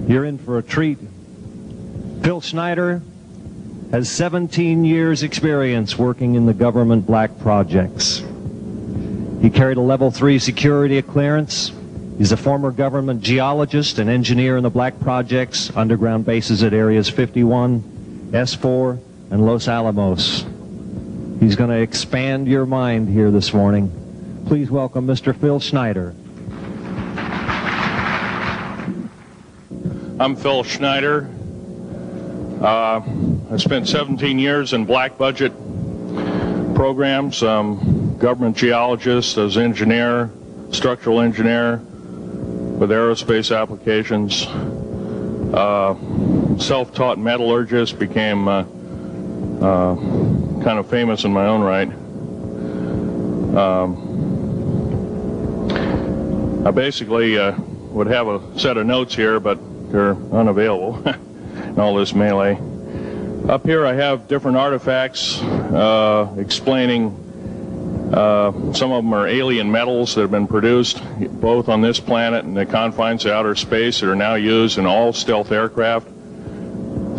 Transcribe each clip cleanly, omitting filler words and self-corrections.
You're in for a treat. Phil Schneider has 17 years experience working in the government black projects. He carried a level 3 security clearance. He's a former government geologist and engineer in the black projects, underground bases at areas 51, S4, and Los Alamos. He's going to expand your mind here this morning. Please welcome Mr. Phil Schneider. I'm Phil Schneider. I spent 17 years in black budget programs, government geologist, as engineer, structural engineer with aerospace applications, self-taught metallurgist, became kind of famous in my own right. I basically would have a set of notes here, but they're unavailable in all this melee. Up here I have different artifacts explaining some of them are alien metals that have been produced both on this planet and the confines of outer space that are now used in all stealth aircraft.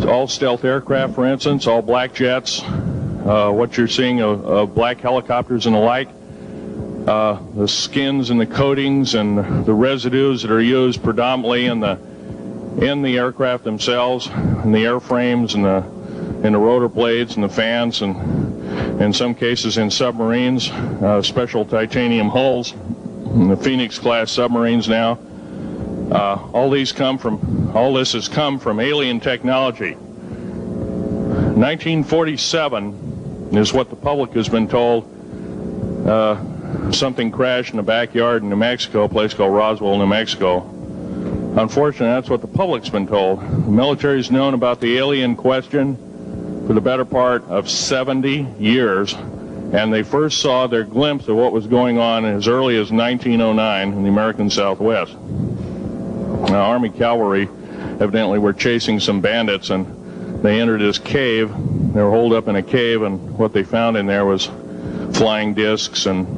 All stealth aircraft, for instance, all black jets, what you're seeing of black helicopters and the like, the skins and the coatings and the residues that are used predominantly in the aircraft themselves, in the airframes and the rotor blades and the fans, and in some cases in submarines, special titanium hulls, in the Phoenix class submarines now. All this has come from alien technology. 1947 is what the public has been told. Something crashed in the backyard in New Mexico, a place called Roswell, New Mexico. Unfortunately, that's what the public's been told. The military's known about the alien question for the better part of 70 years, and they first saw their glimpse of what was going on as early as 1909 in the American Southwest. Now, Army cavalry evidently were chasing some bandits, and they entered this cave. They were holed up in a cave, and what they found in there was flying discs and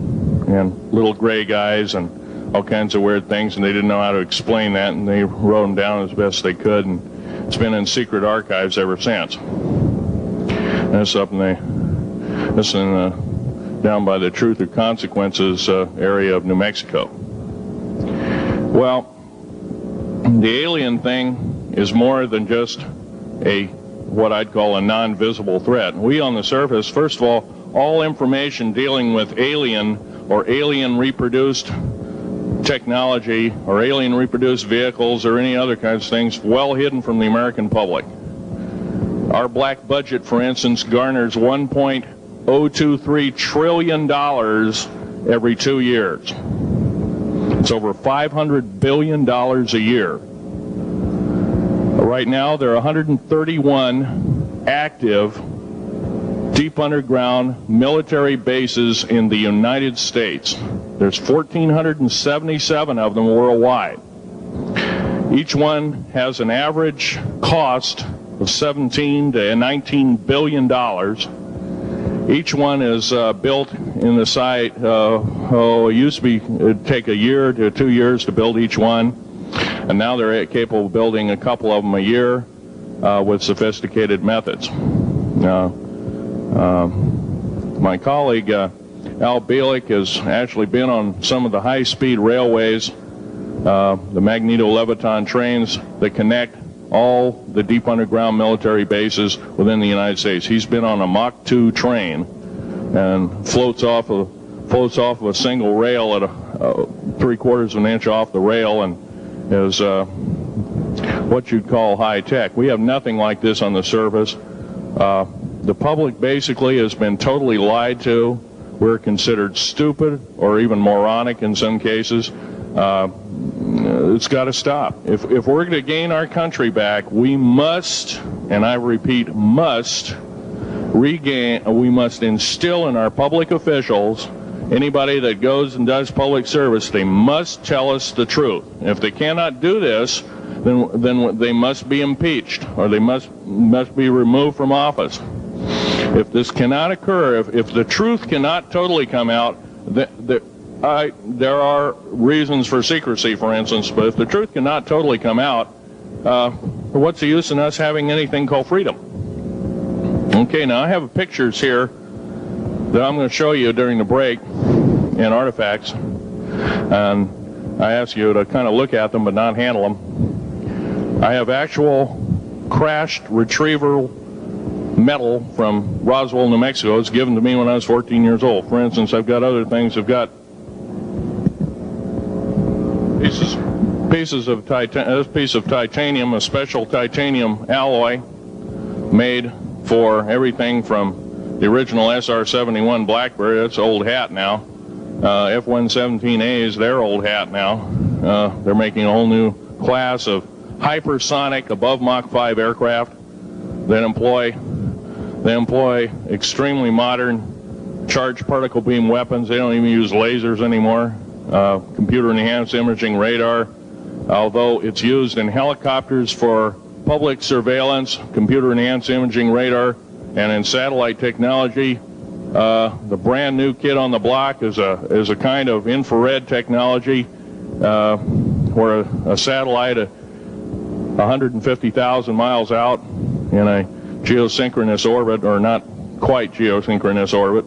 little gray guys and all kinds of weird things, and they didn't know how to explain that, and they wrote them down as best they could, and it's been in secret archives ever since. And it's up down by the Truth or Consequences area of New Mexico. Well, the alien thing is more than just what I'd call a non-visible threat. We on the surface, first of all information dealing with alien or alien reproduced technology or alien reproduced vehicles or any other kinds of things well hidden from the American public. Our black budget, for instance, garners $1.023 trillion every 2 years. It's over $500 billion a year. Right now, there are 131 active deep underground military bases in the United States. There's 1,477 of them worldwide. Each one has an average cost of $17 to $19 billion. Each one is built in the site. It used to it'd take a year to 2 years to build each one, and now they're capable of building a couple of them a year with sophisticated methods. My colleague Al Bielek has actually been on some of the high-speed railways, the magneto-leviton trains that connect all the deep underground military bases within the United States. He's been on a Mach 2 train and floats off of a single rail at 3/4 of an inch off the rail, and is what you'd call high-tech. We have nothing like this on the surface. The public basically has been totally lied to. We're considered stupid or even moronic in some cases. It's got to stop. If we're going to gain our country back, we must, and I repeat, must instill in our public officials, anybody that goes and does public service, they must tell us the truth. If they cannot do this, then they must be impeached, or they must be removed from office. If this cannot occur, if the truth cannot totally come out, there are reasons for secrecy, for instance, but if the truth cannot totally come out, what's the use in us having anything called freedom? Okay, now I have pictures here that I'm going to show you during the break in artifacts, and I ask you to kind of look at them but not handle them. I have actual crashed retrieval metal from Roswell, New Mexico. It's given to me when I was 14 years old. For instance, I've got other things. I've got pieces of this piece of titanium, a special titanium alloy made for everything from the original SR-71 Blackberry. That's old hat now. F-117As, they're old hat now. They're making a whole new class of hypersonic above Mach 5 aircraft that employ extremely modern charged particle beam weapons. They don't even use lasers anymore. Computer enhanced imaging radar, although it's used in helicopters for public surveillance, computer enhanced imaging radar, and in satellite technology. The brand new kid on the block is a kind of infrared technology where a satellite 150,000 miles out in a geosynchronous orbit, or not quite geosynchronous orbit,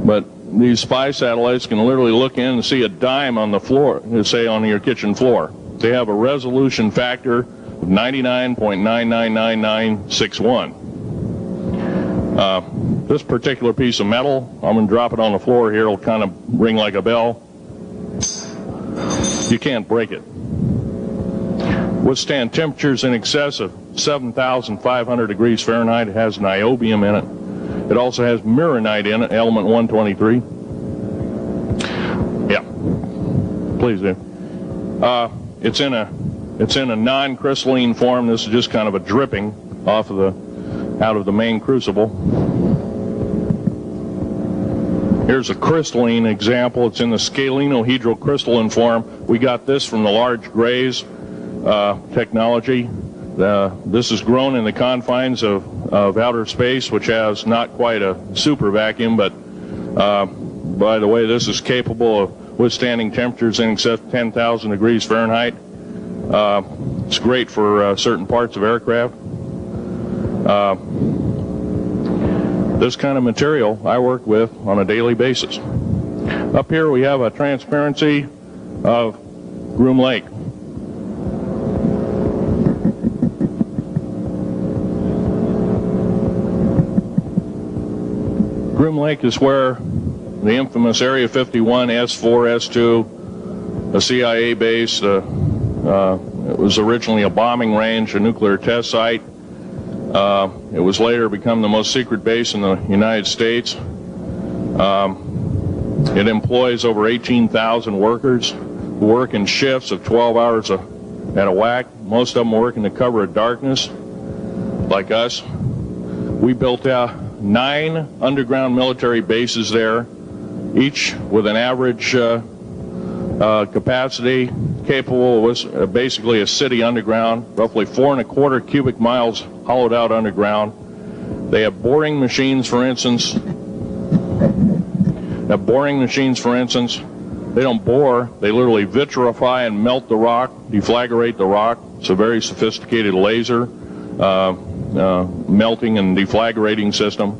but these spy satellites can literally look in and see a dime on the floor, say on your kitchen floor. They have a resolution factor of 99.99961. This particular piece of metal, I'm going to drop it on the floor here. It'll kind of ring like a bell. You can't break it. Withstand temperatures in excess of 7,500 degrees Fahrenheit. It has niobium in it. It also has mironite in it, element 123. Yeah, please do. It's in a non-crystalline form. This is just kind of a dripping out of the main crucible. Here's a crystalline example. It's in the scalenohedral crystalline form. We got this from the large grays technology. This is grown in the confines of outer space, which has not quite a super vacuum, but by the way, this is capable of withstanding temperatures in excess of 10,000 degrees Fahrenheit. It's great for certain parts of aircraft. This kind of material I work with on a daily basis. Up here we have a transparency of Groom Lake. Groom Lake is where the infamous Area 51, S4, S2, a CIA base, it was originally a bombing range, a nuclear test site. It was later become the most secret base in the United States. It employs over 18,000 workers who work in shifts of 12 hours at a whack. Most of them work in the cover of darkness, like us. We built 9 underground military bases there, each with an average capacity capable of basically a city underground, roughly 4¼ cubic miles hollowed out underground. They have boring machines, for instance. They don't bore, they literally vitrify and melt the rock, deflagrate the rock. It's a very sophisticated laser melting and deflagrating system.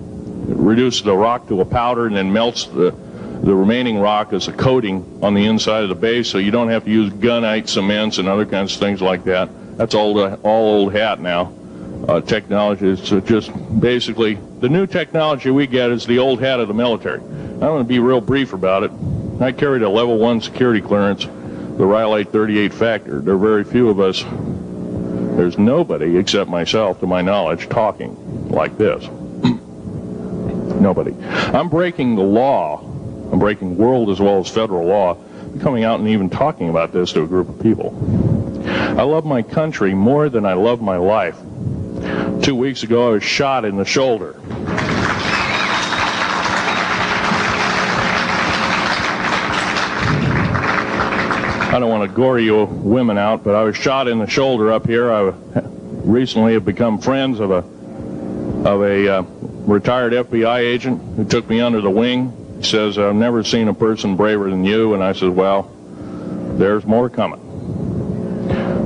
It reduces the rock to a powder and then melts the remaining rock as a coating on the inside of the base, so you don't have to use gunite cements and other kinds of things like that. That's all old hat now. Technology is just basically, the new technology we get is the old hat of the military. I'm going to be real brief about it. I carried a level 1 security clearance, the Rhyolite 38 factor. There are very few of us, there's nobody except myself, to my knowledge, talking like this. Nobody. I'm breaking the law. I'm breaking world as well as federal law, coming out and even talking about this to a group of people. I love my country more than I love my life. 2 weeks ago, I was shot in the shoulder. I don't want to gore you women out, but I was shot in the shoulder up here. I recently have become friends of a retired FBI agent who took me under the wing. He says, I've never seen a person braver than you. And I said, well, there's more coming.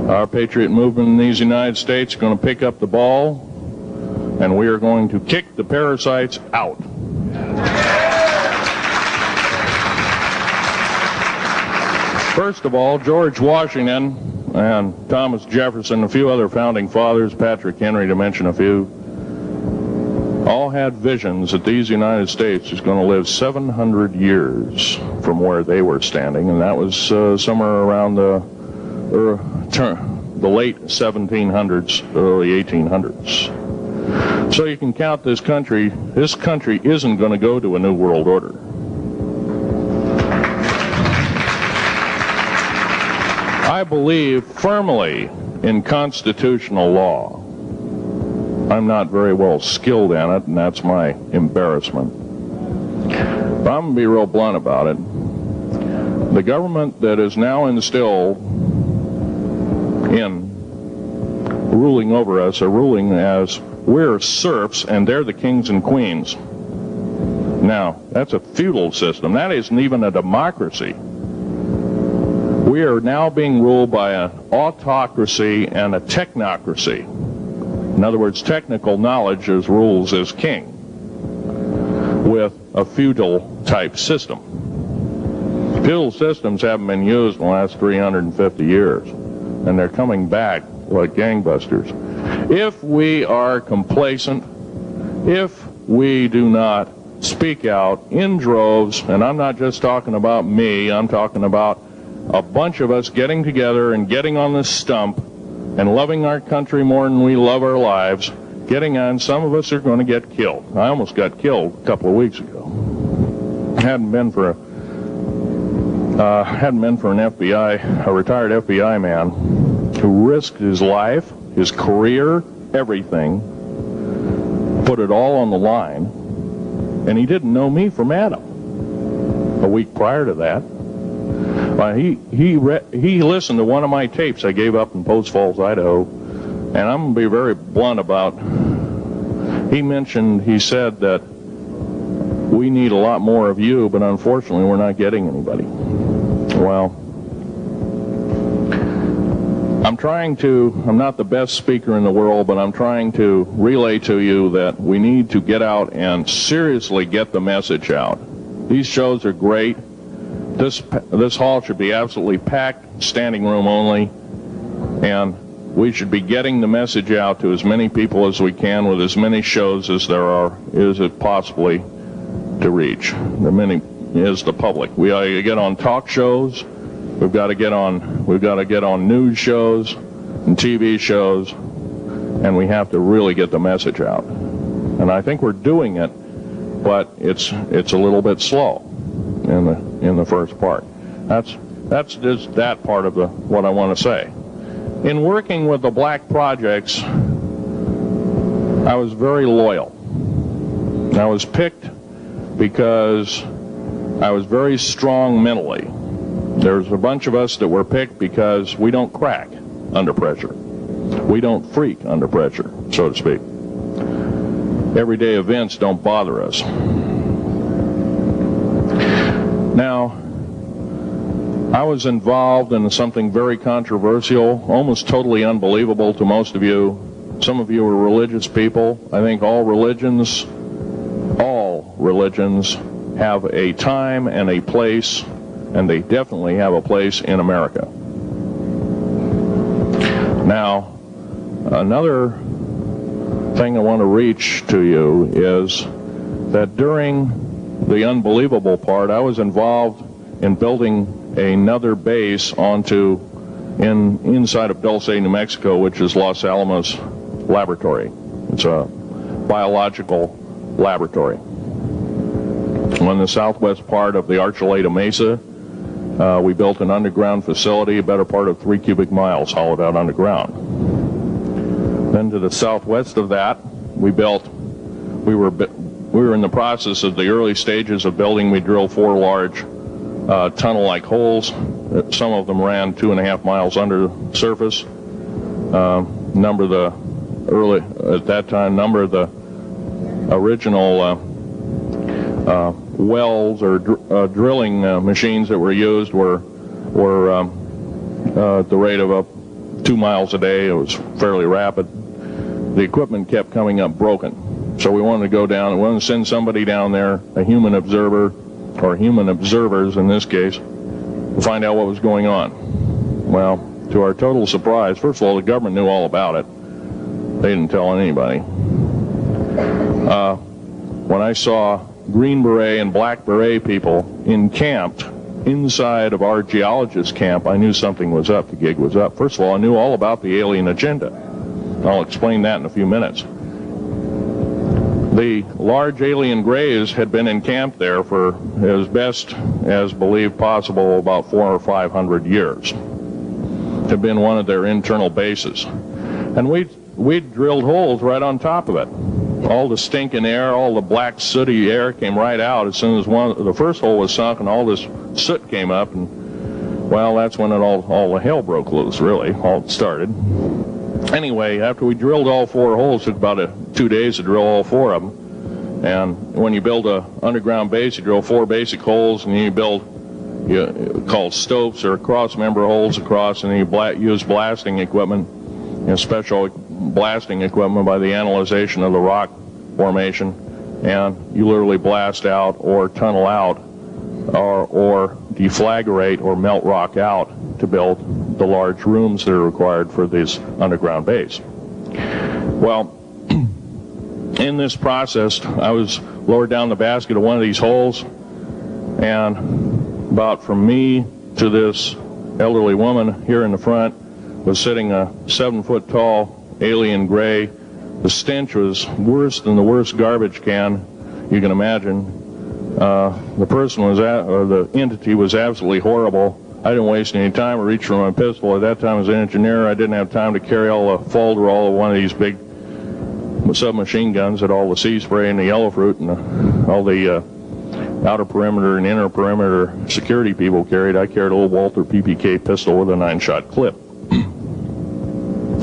Our patriot movement in these United States is going to pick up the ball, and we are going to kick the parasites out. First of all, George Washington and Thomas Jefferson, a few other founding fathers, Patrick Henry to mention a few, all had visions that these United States is going to live 700 years from where they were standing, and that was somewhere around the late 1700s, early 1800s. So you can count this country. This country isn't going to go to a new world order. I believe firmly in constitutional law. I'm not very well skilled in it, and that's my embarrassment. But I'm going to be real blunt about it. The government that is now instilled in ruling over us are ruling as we're serfs and they're the kings and queens. Now, that's a feudal system. That isn't even a democracy. We are now being ruled by an autocracy and a technocracy. In other words, technical knowledge as rules as king, with a feudal type system. Feudal systems haven't been used in the last 350 years, and they're coming back like gangbusters. If we are complacent, if we do not speak out in droves, and I'm not just talking about me, I'm talking about a bunch of us getting together and getting on this stump and loving our country more than we love our lives, getting on, some of us are going to get killed. I almost got killed a couple of weeks ago. Hadn't been for an a retired FBI man who risked his life, his career, everything, put it all on the line, and he didn't know me from Adam. A week prior to that, he listened to one of my tapes I gave up in Post Falls, Idaho, and I'm going to be very blunt about. He said that we need a lot more of you, but unfortunately we're not getting anybody. Well, I'm not the best speaker in the world, but I'm trying to relay to you that we need to get out and seriously get the message out. These shows are great. This hall should be absolutely packed, standing room only, and we should be getting the message out to as many people as we can with as many shows as is it possibly to reach. The many is the public. We ought to get on talk shows. We've got to get on news shows and TV shows, and we have to really get the message out. And I think we're doing it, but it's a little bit slow in the first part. That's just that part of what I want to say. In working with the black projects, I was very loyal. I was picked because I was very strong mentally. There's a bunch of us that were picked because we don't crack under pressure. We don't freak under pressure, so to speak. Everyday events don't bother us. Now, I was involved in something very controversial, almost totally unbelievable to most of you. Some of you are religious people. I think all religions have a time and a place, and they definitely have a place in America. Now, another thing I want to reach to you is that during the unbelievable part, I was involved in building another base inside of Dulce, New Mexico, which is Los Alamos Laboratory. It's a biological laboratory. On the southwest part of the Archuleta Mesa, we built an underground facility, a better part of 3 cubic miles hollowed out underground. Then to the southwest of that, we were in the process of the early stages of building. We drilled 4 large tunnel-like holes. Some of them ran 2.5 miles under the surface. Number of the original wells or drilling machines that were used were at the rate of up 2 miles a day. It was fairly rapid. The equipment kept coming up broken. So we wanted to go down, we wanted to send somebody down there, a human observer, or human observers in this case, to find out what was going on. Well, to our total surprise, first of all, the government knew all about it. They didn't tell anybody. When I saw Green Beret and Black Beret people encamped inside of our geologist camp, I knew something was up, the gig was up. First of all, I knew all about the alien agenda. I'll explain that in a few minutes. The large alien grays had been encamped there for as best as believed possible about 400 or 500 years. Had been one of their internal bases. And we drilled holes right on top of it. All the stinking air, all the black sooty air came right out as soon as the first hole was sunk, and all this soot came up, and well, that's when all the hell broke loose, really, all started. Anyway, after we drilled all 4 holes, it took about 2 days to drill all 4 of them. And when you build a underground base, you drill 4 basic holes, and then you build called stopes or cross-member holes across, and then you use blasting equipment, special blasting equipment by the analyzation of the rock formation, and you literally blast out or tunnel out or deflagrate or melt rock out to build the large rooms that are required for this underground base. Well, in this process, I was lowered down the basket of one of these holes, and about from me to this elderly woman here in the front was sitting a 7-foot-tall alien gray. The stench was worse than the worst garbage can you can imagine. The person was or the entity was absolutely horrible. I didn't waste any time. I reached for my pistol. At that time, as an engineer, I didn't have time to carry all the folderol of one of these big submachine guns that all the sea spray and the yellow fruit and all the outer perimeter and inner perimeter security people carried. I carried a little Walther PPK pistol with a 9-shot clip.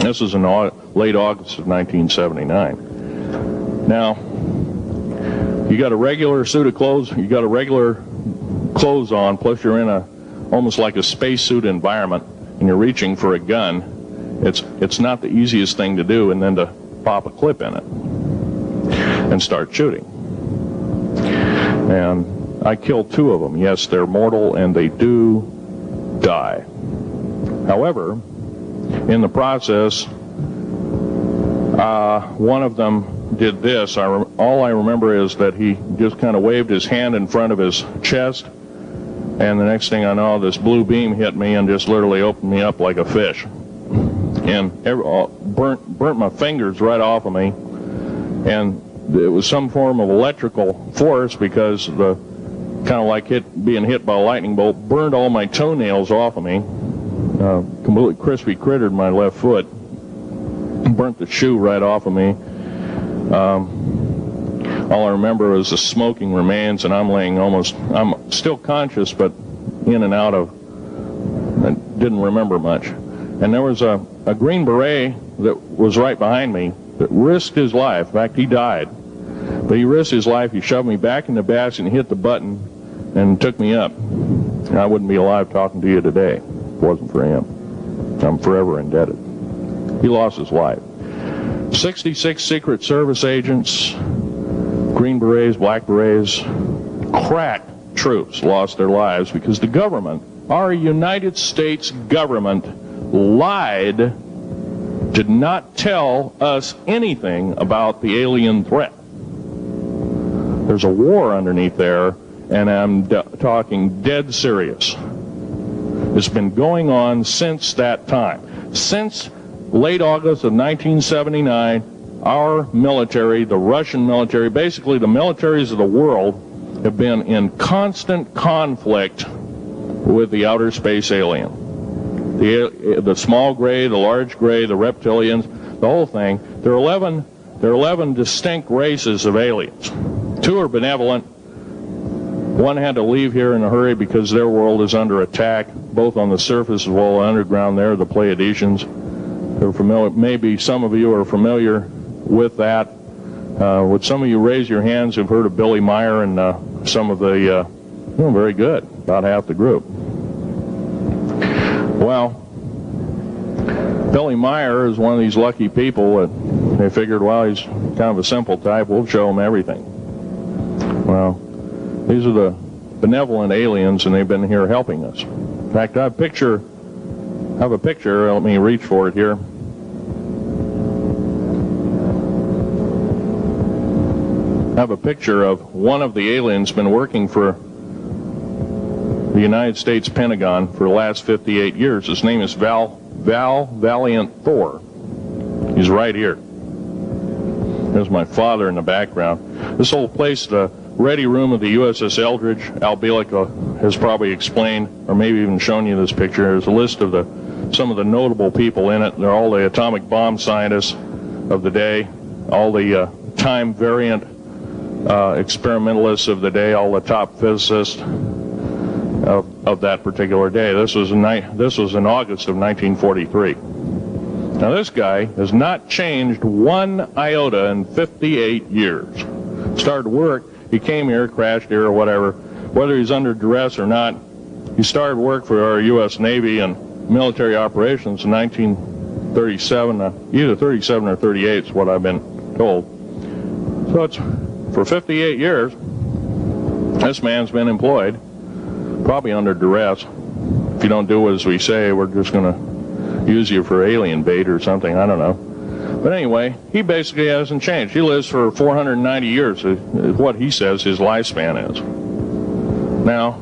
This was in late August of 1979. Now, you got a regular suit of clothes, you got a regular clothes on, plus you're in almost like a spacesuit environment, and you're reaching for a gun. It's not the easiest thing to do, and then to pop a clip in it and start shooting. And I killed 2 of them. Yes, they're mortal, and they do die. However, in the process, one of them did this. All I remember is that he just kind of waved his hand in front of his chest, and the next thing I know, this blue beam hit me and just literally opened me up like a fish, and burnt my fingers right off of me. And it was some form of electrical force, because the kind of like being hit by a lightning bolt burned all my toenails off of me. Completely crispy crittered my left foot, burnt the shoe right off of me. All I remember is the smoking remains, and I'm still conscious, but in and out of, I didn't remember much. And there was a Green Beret that was right behind me that risked his life. In fact, he died, but he risked his life. He shoved me back in the basket and hit the button and took me up. And I wouldn't be alive talking to you today if it wasn't for him. I'm forever indebted. He lost his life. 66 Secret Service agents, Green Berets, Black Berets, crack troops lost their lives because the government, our United States government, lied, did not tell us anything about the alien threat. There's a war underneath there, and I'm talking dead serious. It's been going on since that time. Since late August of 1979, our military, the Russian military, basically the militaries of the world, have been in constant conflict with the outer space alien. The small gray, the large gray, the reptilians, the whole thing. There are 11 distinct races of aliens. 2 are benevolent. 1 had to leave here in a hurry because their world is under attack, both on the surface as well as underground. There, the Pleiadians. They're familiar. Maybe some of you are familiar with that. Would some of you raise your hands who've heard of Billy Meyer and some of the, very good, about half the group. Well, Billy Meyer is one of these lucky people that they figured, well, he's kind of a simple type, we'll show him everything. Well, these are the benevolent aliens, and they've been here helping us. In fact, I have a picture, let me reach for it here. I have a picture of one of the aliens been working for the United States Pentagon for the last 58 years. His name is Val Valiant Thor. He's right here. There's my father in the background. This whole place, the ready room of the USS Eldridge, Al Bielek has probably explained, or maybe even shown you this picture. There's a list of some of the notable people in it. They're all the atomic bomb scientists of the day, all the time variant experimentalists of the day, all the top physicists of that particular day. This was in August of 1943. Now this guy has not changed one iota in 58 years. Started work, he came here, crashed here or whatever, whether he's under duress or not. He started work for our U.S. Navy and military operations in 1937, either 37 or 38 is what I've been told. So it's for 58 years, this man's been employed, probably under duress. If you don't do as we say, we're just going to use you for alien bait or something, I don't know. But anyway, he basically hasn't changed. He lives for 490 years, is what he says his lifespan is. Now,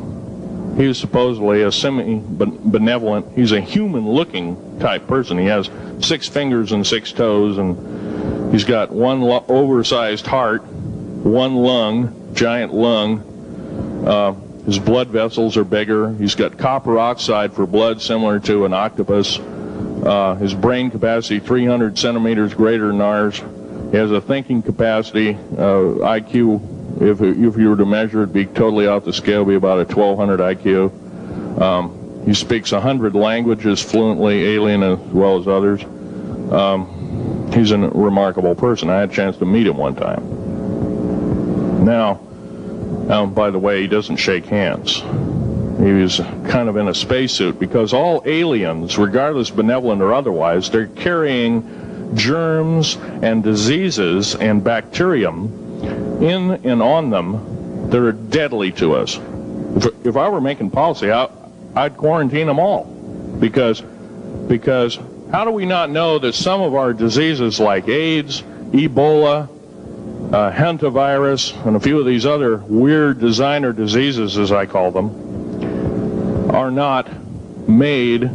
he is supposedly a semi-benevolent, he's a human-looking type person. He has 6 fingers and 6 toes, and he's got one oversized heart, one lung, giant lung. His blood vessels are bigger. He's got copper oxide for blood, similar to an octopus. His brain capacity, 300 centimeters greater than ours. He has a thinking capacity, IQ, if you were to measure it, be totally off the scale, be about a 1200 IQ. He speaks 100 languages fluently, alien as well as others. He's a remarkable person. I had a chance to meet him one time. Now, by the way, he doesn't shake hands. He was kind of in a spacesuit, because all aliens, regardless benevolent or otherwise, they're carrying germs and diseases and bacterium in and on them that are deadly to us. If I were making policy, I'd quarantine them all, because how do we not know that some of our diseases like AIDS, Ebola, hantavirus, and a few of these other weird designer diseases, as I call them, are not made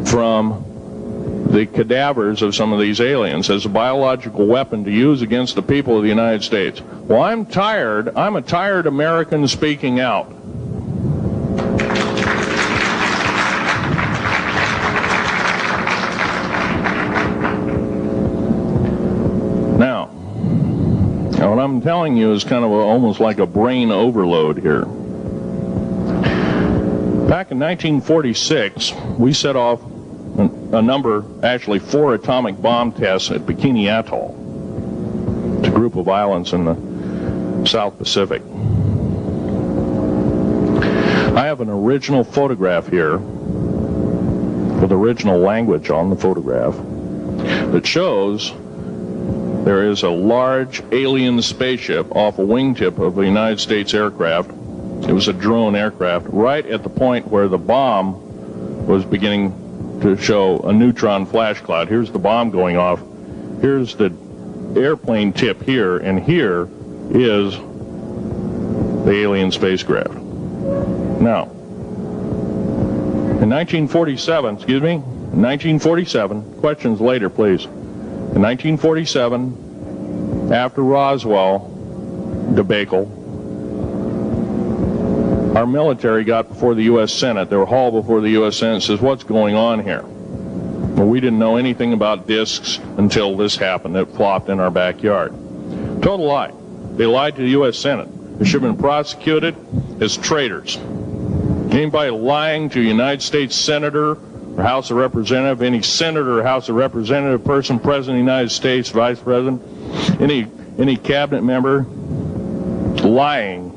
from the cadavers of some of these aliens as a biological weapon to use against the people of the United States? Well, I'm a tired American speaking out. Now, what I'm telling you is kind of almost like a brain overload here. Back in 1946, we set off a number, actually 4 atomic bomb tests at Bikini Atoll. It's a group of islands in the South Pacific. I have an original photograph here with original language on the photograph that shows there is a large alien spaceship off a wingtip of a United States aircraft. It was a drone aircraft, right at the point where the bomb was beginning to show a neutron flash cloud. Here's the bomb going off. Here's the airplane tip here, and here is the alien spacecraft. Now, in 1947, questions later, please. In 1947, after Roswell debacle, our military got before the U.S. Senate. They were hauled before the U.S. Senate and says, what's going on here? Well, we didn't know anything about discs until this happened. It flopped in our backyard. Total lie. They lied to the U.S. Senate. They should have been prosecuted as traitors. Anybody lying to a United States Senator or House of Representative, any Senator or House of Representative person, President of the United States, Vice President, any cabinet member lying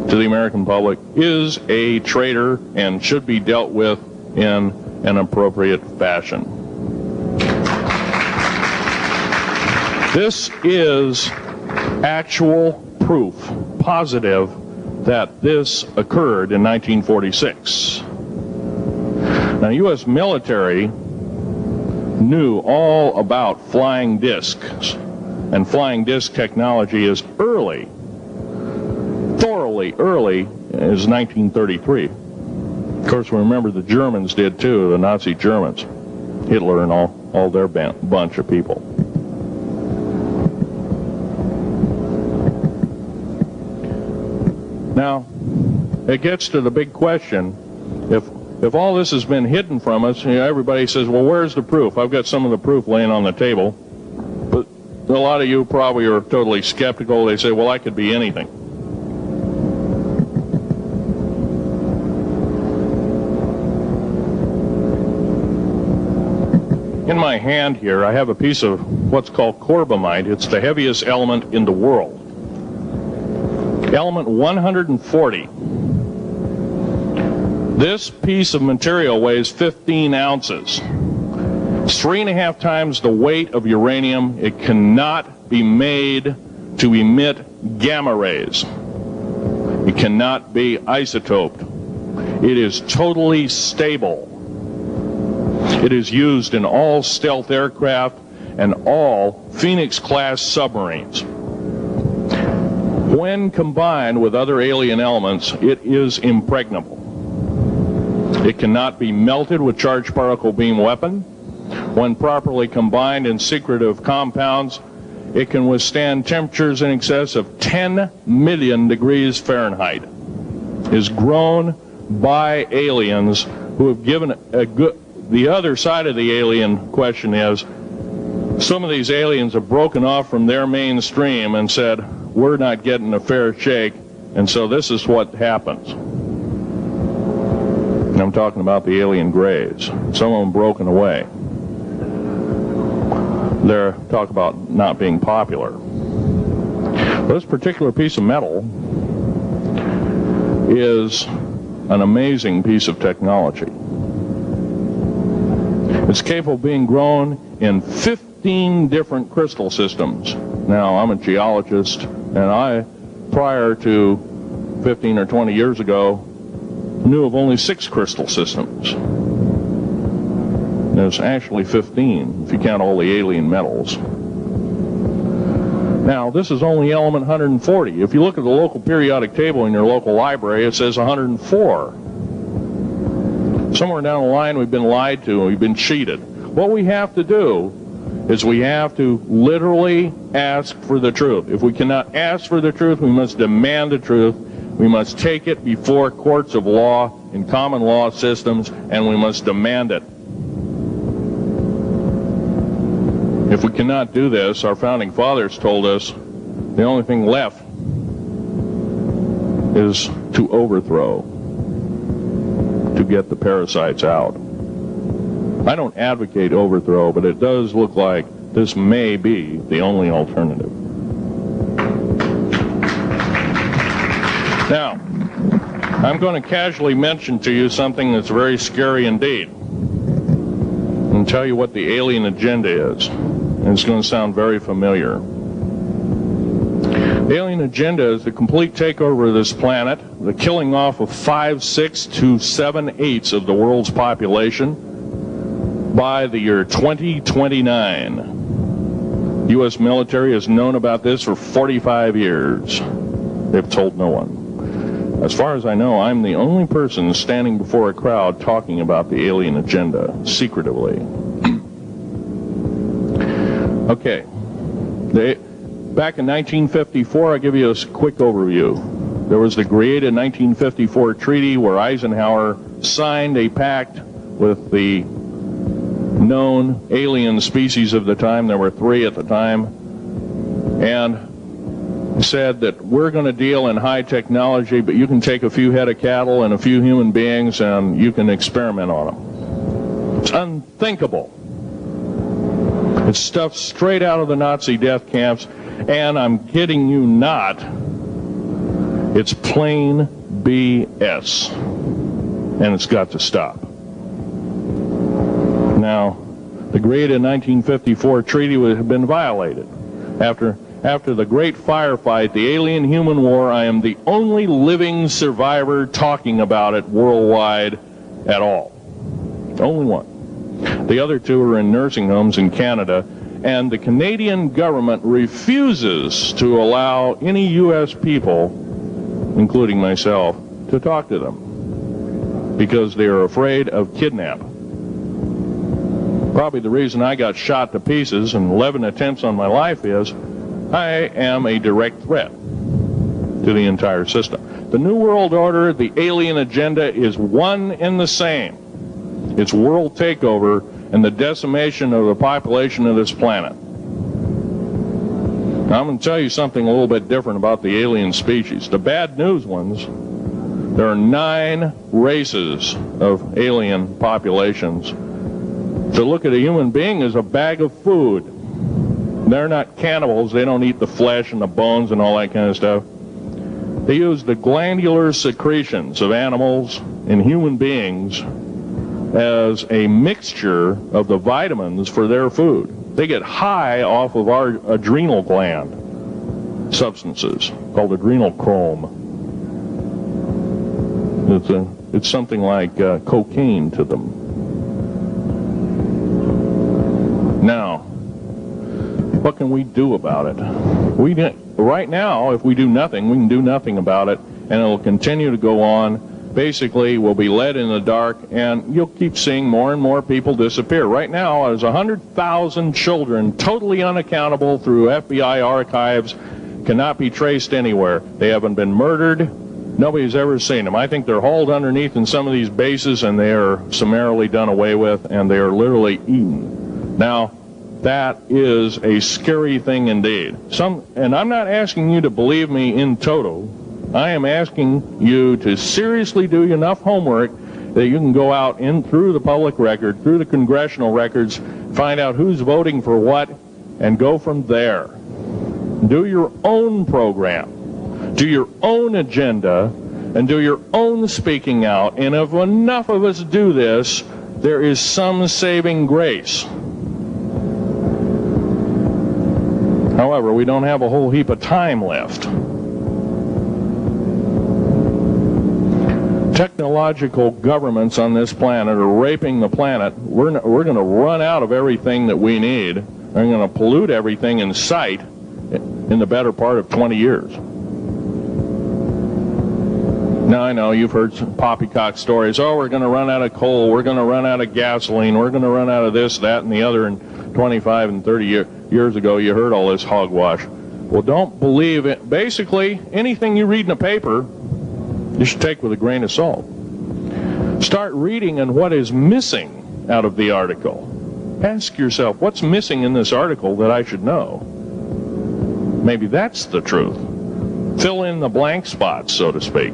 to the American public is a traitor and should be dealt with in an appropriate fashion. This is actual proof, positive, that this occurred in 1946. Now, U.S. military knew all about flying discs, and flying disc technology is early, thoroughly early, as 1933. Of course, we remember the Germans did too, the Nazi Germans, Hitler and all their bunch of people. Now, it gets to the big question, if all this has been hidden from us, everybody says, well, where's the proof? I've got some of the proof laying on the table. But a lot of you probably are totally skeptical. They say, well, that could be anything. In my hand here, I have a piece of what's called corbamite. It's the heaviest element in the world. Element 140. This piece of material weighs 15 ounces. It's 3.5 times the weight of uranium. It cannot be made to emit gamma rays. It cannot be isotoped. It is totally stable. It is used in all stealth aircraft and all Phoenix-class submarines. When combined with other alien elements, it is impregnable. It cannot be melted with charged particle beam weapon. When properly combined in secretive compounds, it can withstand temperatures in excess of 10 million degrees Fahrenheit. It is grown by aliens who have given a good... The other side of the alien question is, some of these aliens have broken off from their mainstream and said, we're not getting a fair shake, and so this is what happens. And I'm talking about the alien grays. Some of them broken away. They're talk about not being popular. This particular piece of metal is an amazing piece of technology. It's capable of being grown in 15 different crystal systems. Now, I'm a geologist, and I, prior to 15 or 20 years ago, knew of only 6 crystal systems. There's actually 15, if you count all the alien metals. Now, this is only element 140. If you look at the local periodic table in your local library, it says 104. Somewhere down the line, we've been lied to, and we've been cheated. What we have to do is we have to literally ask for the truth. If we cannot ask for the truth, we must demand the truth. We must take it before courts of law in common law systems, and we must demand it. If we cannot do this, our founding fathers told us the only thing left is to overthrow, to get the parasites out. I don't advocate overthrow, but it does look like this may be the only alternative. Now, I'm going to casually mention to you something that's very scary indeed, and tell you what the alien agenda is. And it's going to sound very familiar. The alien agenda is the complete takeover of this planet, the killing off of 5/6 to 7/8 of the world's population by the year 2029. U.S. military has known about this for 45 years. They've told no one. As far as I know, I'm the only person standing before a crowd talking about the alien agenda, secretively. Okay. Back in 1954, I'll give you a quick overview. There was the created 1954 treaty where Eisenhower signed a pact with the known alien species of the time. There were 3 at the time. And said that we're going to deal in high technology, but you can take a few head of cattle and a few human beings and you can experiment on them. It's unthinkable. It's stuff straight out of the Nazi death camps, and I'm kidding you not, it's plain BS, and it's got to stop. Now, the created 1954 treaty had been violated. After the great firefight, the alien-human war, I am the only living survivor talking about it worldwide at all. Only one. The other two are in nursing homes in Canada, and the Canadian government refuses to allow any U.S. people, including myself, to talk to them because they are afraid of kidnap. Probably the reason I got shot to pieces and 11 attempts on my life is I am a direct threat to the entire system. The New World Order, the alien agenda is one and the same. It's world takeover and the decimation of the population of this planet. Now, I'm going to tell you something a little bit different about the alien species. The bad news ones, there are 9 races of alien populations. To look at a human being as a bag of food. They're not cannibals. They don't eat the flesh and the bones and all that kind of stuff. They use the glandular secretions of animals and human beings as a mixture of the vitamins for their food. They get high off of our adrenal gland substances called adrenal chrome. It's something like cocaine to them. Now, what can we do about it? Right now, if we do nothing, we can do nothing about it, and it'll continue to go on. Basically, we'll be led in the dark, and you'll keep seeing more and more people disappear. Right now, there's 100,000 children totally unaccountable through FBI archives, cannot be traced anywhere. They haven't been murdered. Nobody's ever seen them. I think they're hauled underneath in some of these bases, and they are summarily done away with, and they are literally eaten. Now, that is a scary thing indeed. And I'm not asking you to believe me in toto. I am asking you to seriously do enough homework that you can go out in through the public record, through the congressional records, find out who's voting for what, and go from there. Do your own program, do your own agenda, and do your own speaking out. And if enough of us do this, there is some saving grace. However, we don't have a whole heap of time left. Technological governments on this planet are raping the planet. We're going to run out of everything that we need. They're going to pollute everything in sight in the better part of 20 years. Now, I know you've heard some poppycock stories. Oh, we're going to run out of coal. We're going to run out of gasoline. We're going to run out of this, that, and the other. And 25 and 30 years ago, you heard all this hogwash. Well, don't believe it. Basically, anything you read in a paper, you should take with a grain of salt. Start reading on what is missing out of the article. Ask yourself, what's missing in this article that I should know? Maybe that's the truth. Fill in the blank spots, so to speak.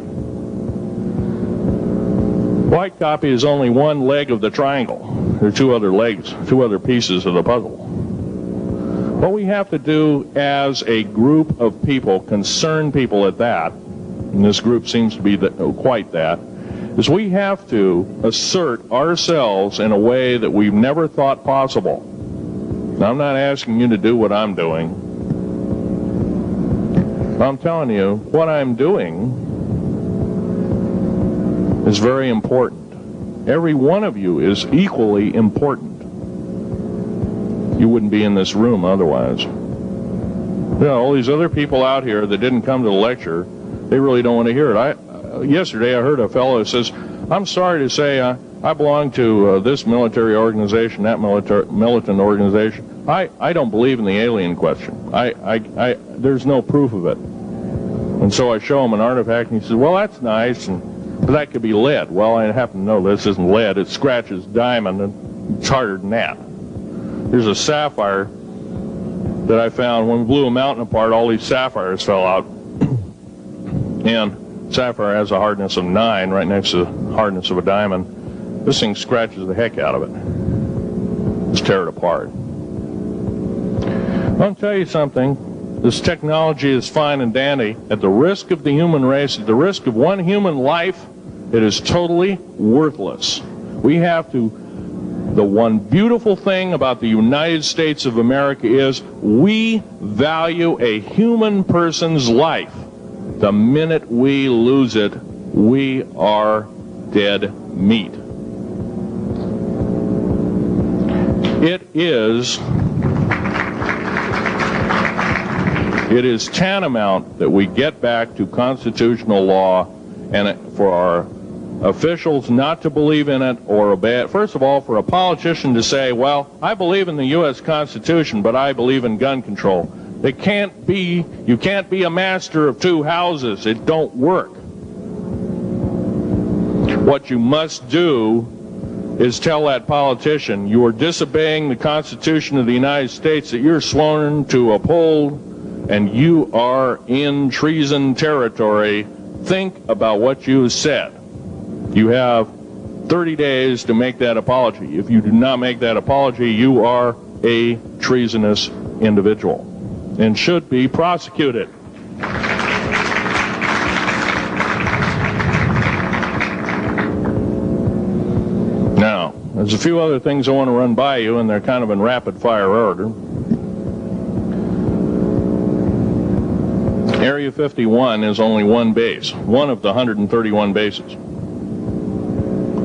White copy is only one leg of the triangle. There are 2 other legs, 2 other pieces of the puzzle. What we have to do as a group of people, concerned people at that, and this group seems to be quite that, is we have to assert ourselves in a way that we've never thought possible. Now, I'm not asking you to do what I'm doing. I'm telling you, what I'm doing is very important. Every one of you is equally important. You wouldn't be in this room otherwise. You know, all these other people out here that didn't come to the lecture, they really don't want to hear it. Yesterday I heard a fellow who says, I'm sorry to say I belong to this military organization, that militant organization. I don't believe in the alien question. There's no proof of it. And so I show him an artifact, and he says, well, that's nice, but that could be lead. Well, I happen to know this isn't lead. It scratches diamond, and it's harder than that. Here's a sapphire that I found. When we blew a mountain apart, all these sapphires fell out. And sapphire has a hardness of 9 right next to the hardness of a diamond. This thing scratches the heck out of it. Let's tear it apart. I'll tell you something. This technology is fine and dandy. At the risk of the human race, at the risk of one human life, it is totally worthless. We have to The one beautiful thing about the United States of America is we value a human person's life. The minute we lose it, we are dead meat. It is tantamount that we get back to constitutional law, and for our officials not to believe in it or obey it. First of all, for a politician to say, well, I believe in the U.S. Constitution, but I believe in gun control. You can't be a master of two houses. It don't work. What you must do is tell that politician you are disobeying the Constitution of the United States that you're sworn to uphold, and you are in treason territory. Think about what you said. You have 30 days to make that apology. If you do not make that apology, you are a treasonous individual and should be prosecuted. Now, there's a few other things I want to run by you, and they're kind of in rapid-fire order. Area 51 is only one base, one of the 131 bases.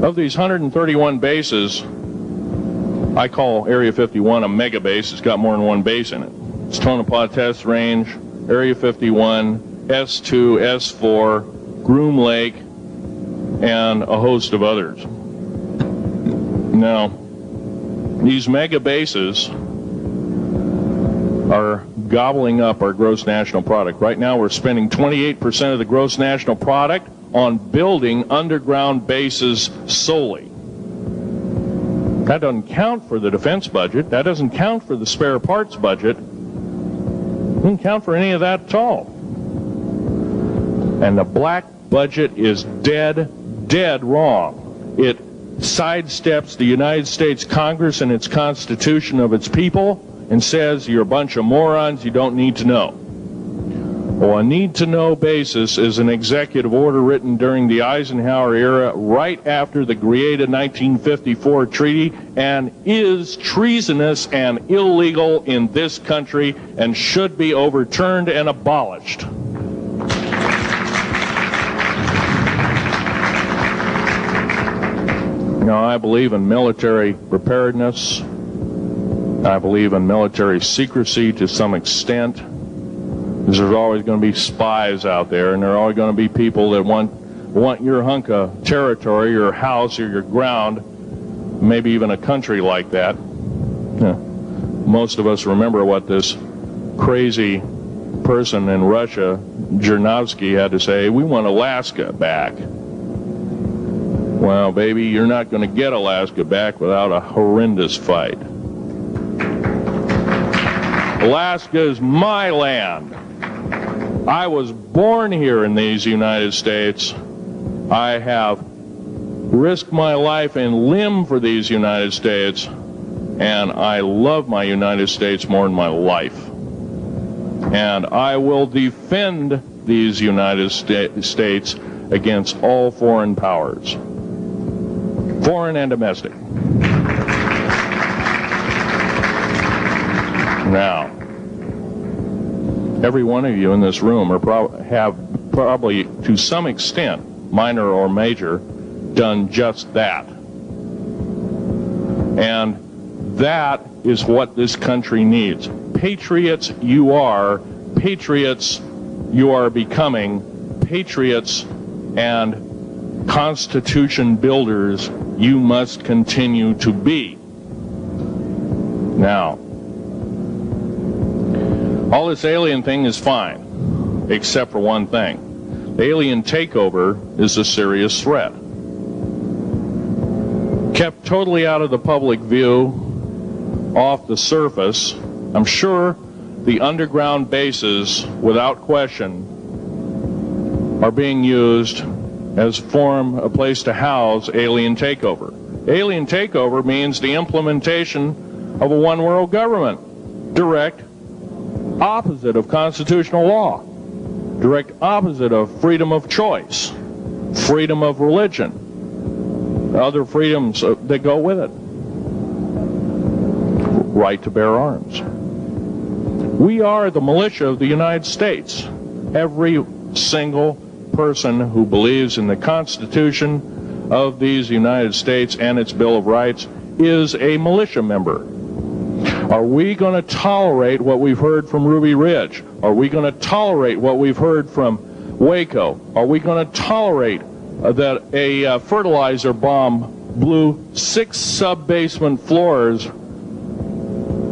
Of these 131 bases, I call Area 51 a mega base. It's got more than one base in it. It's Tonopah Test Range, Area 51, S2, S4, Groom Lake, and a host of others. Now, these mega bases are gobbling up our gross national product. Right now we're spending 28% of the gross national product on building underground bases solely. That doesn't count for the defense budget. That doesn't count for the spare parts budget. Doesn't count for any of that at all. And the black budget is dead wrong. It sidesteps the United States Congress and its Constitution of its people and says you're a bunch of morons, you don't need to know. Well, a need-to-know basis is an executive order written during the Eisenhower era right after the created 1954 treaty and is treasonous and illegal in this country and should be overturned and abolished. Now, I believe in military preparedness. I believe in military secrecy to some extent. There's always going to be spies out there, and there are always going to be people that want your hunk of territory, your house, or your ground, maybe even a country like that. Most of us remember what this crazy person in Russia, Zhirinovsky, had to say. We want Alaska back. Well, baby, you're not going to get Alaska back without a horrendous fight. Alaska is my land. I was born here in these United States. I have risked my life and limb for these United States, and I love my United States more than my life. And I will defend these United States against all foreign powers, foreign and domestic. Now, every one of you in this room have probably, to some extent, minor or major, done just that. And that is what this country needs. Patriots you are. Patriots you are becoming. Patriots and Constitution builders you must continue to be. Now, all this alien thing is fine, except for one thing. The alien takeover is a serious threat. Kept totally out of the public view, off the surface, I'm sure the underground bases, without question, are being used as a place to house alien takeover. Alien takeover means the implementation of a one-world government. Direct opposite of constitutional law. Direct opposite of freedom of choice, freedom of religion, other freedoms that go with it. right to bear arms. We are the militia of the United States. Every single person who believes in the Constitution of these United States and its Bill of Rights is a militia member. Are we going to tolerate what we've heard from Ruby Ridge? Are we going to tolerate what we've heard from Waco? Are we going to tolerate that a fertilizer bomb blew 6 sub-basement floors?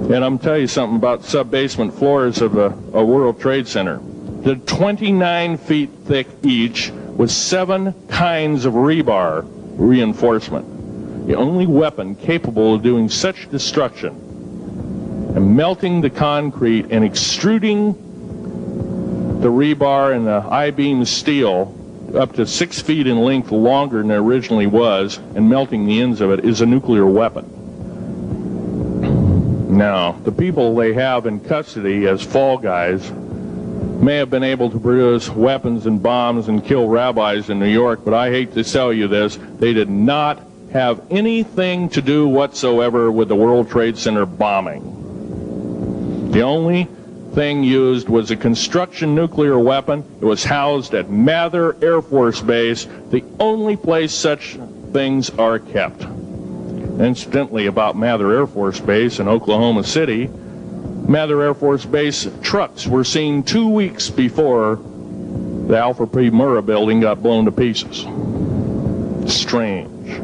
And I'm telling you something about sub-basement floors of a World Trade Center. They're 29 feet thick each with 7 kinds of rebar reinforcement. The only weapon capable of doing such destruction and melting the concrete and extruding the rebar and the I-beam steel up to 6 feet in length longer than it originally was and melting the ends of it is a nuclear weapon. Now, the people they have in custody as fall guys may have been able to produce weapons and bombs and kill rabbis in New York, but I hate to tell you this, they did not have anything to do whatsoever with the World Trade Center bombing. The only thing used was a construction nuclear weapon. It was housed at Mather Air Force Base, the only place such things are kept. Incidentally, about Mather Air Force Base in Oklahoma City, Mather Air Force Base trucks were seen 2 weeks before the Alfred P. Murrah building got blown to pieces. Strange.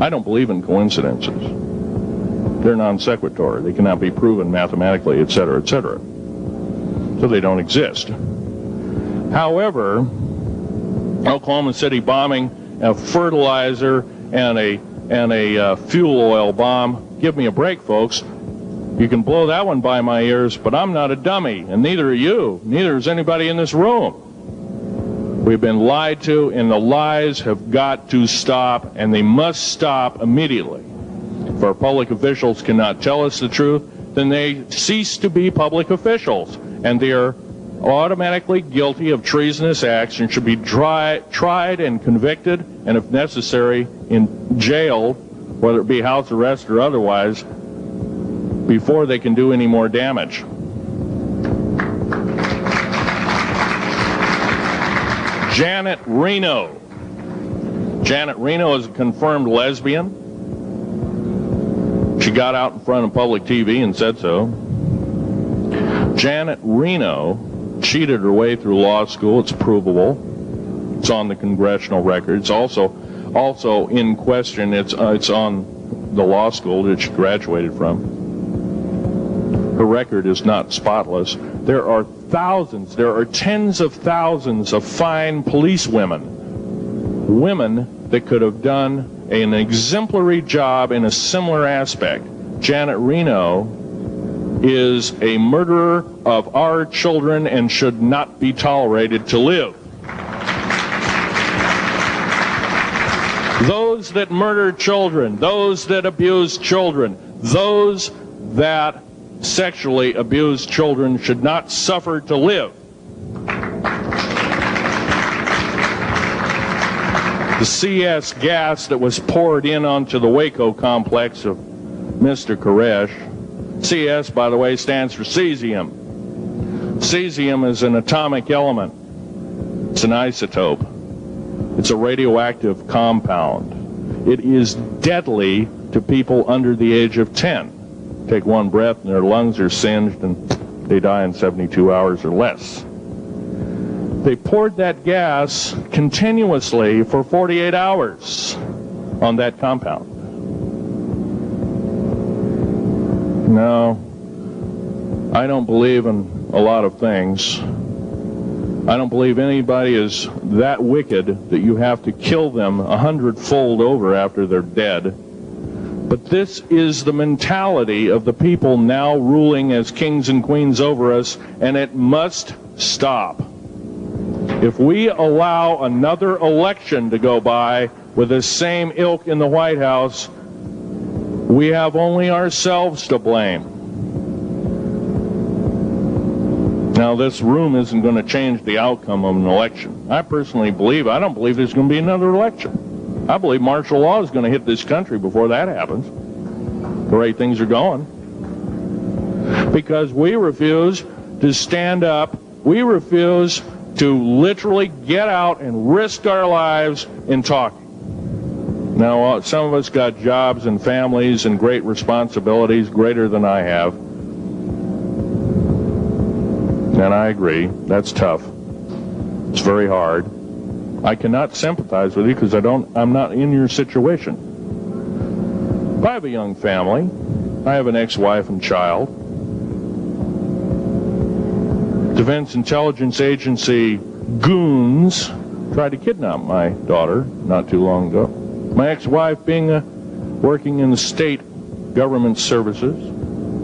I don't believe in coincidences. They're non sequitur. They cannot be proven mathematically, etc., etc. So they don't exist. However, Oklahoma City bombing, a fertilizer, and a fuel oil bomb. Give me a break, folks. You can blow that one by my ears, but I'm not a dummy, and neither are you. Neither is anybody in this room. We've been lied to, and the lies have got to stop, and they must stop immediately. If our public officials cannot tell us the truth, then they cease to be public officials, and they are automatically guilty of treasonous acts and should be tried and convicted, and if necessary, in jail, whether it be house arrest or otherwise, before they can do any more damage. Janet Reno. Janet Reno is a confirmed lesbian. She got out in front of public TV and said so. Janet Reno cheated her way through law school. It's provable. It's on the congressional record. It's also in question. It's on the law school that she graduated from. Her record is not spotless. There are thousands, there are tens of thousands of fine police women that could have done an exemplary job in a similar aspect. Janet Reno is a murderer of our children and should not be tolerated to live. Those that murder children, those that abuse children, those that sexually abused children should not suffer to live. The CS gas that was poured in onto the Waco complex of Mr. Koresh, CS, by the way, stands for cesium. Cesium is an atomic element. It's an isotope. It's a radioactive compound. It is deadly to people under the age of 10. Take one breath and their lungs are singed and they die in 72 hours or less. They poured that gas continuously for 48 hours on that compound. No, I don't believe in a lot of things. I don't believe anybody is that wicked that you have to kill them 100-fold over after they're dead. But this is the mentality of the people now ruling as kings and queens over us, and it must stop. If we allow another election to go by with the same ilk in the White House, we have only ourselves to blame. Now, this room isn't going to change the outcome of an election. I personally believe, I don't believe there's going to be another election. I believe martial law is going to hit this country before that happens. The way things are going. because we refuse to stand up. We refuse to literally get out and risk our lives in talking. Now, some of us got jobs and families and great responsibilities, greater than I have. And I agree, that's tough. It's very hard. I cannot sympathize with you because I'm not in your situation. But I have a young family. I have an ex-wife and child. Defense Intelligence Agency goons tried to kidnap my daughter not too long ago. My ex-wife, working in the state government services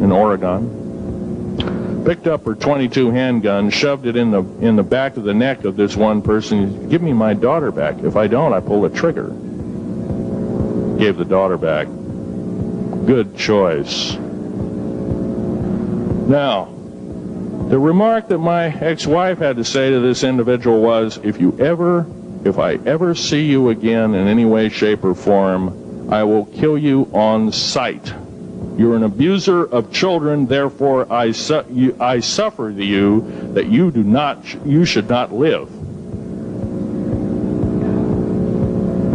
in Oregon, picked up her .22 handgun, shoved it in the back of the neck of this one person. Give me my daughter back. If I don't, I pull the trigger. Gave the daughter back. Good choice. Now, the remark that my ex-wife had to say to this individual was, if I ever see you again in any way, shape, or form, I will kill you on sight. You're an abuser of children, therefore I suffer to you that you should not live.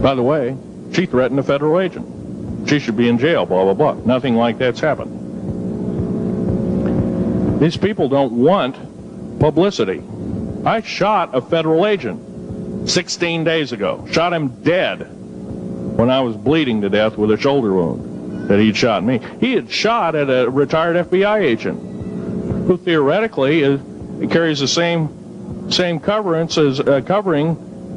By the way, she threatened a federal agent. She should be in jail, blah, blah, blah. Nothing like that's happened. These people don't want publicity. I shot a federal agent 16 days ago. Shot him dead when I was bleeding to death with a shoulder wound that he'd shot me. He had shot at a retired FBI agent who theoretically carries the same covering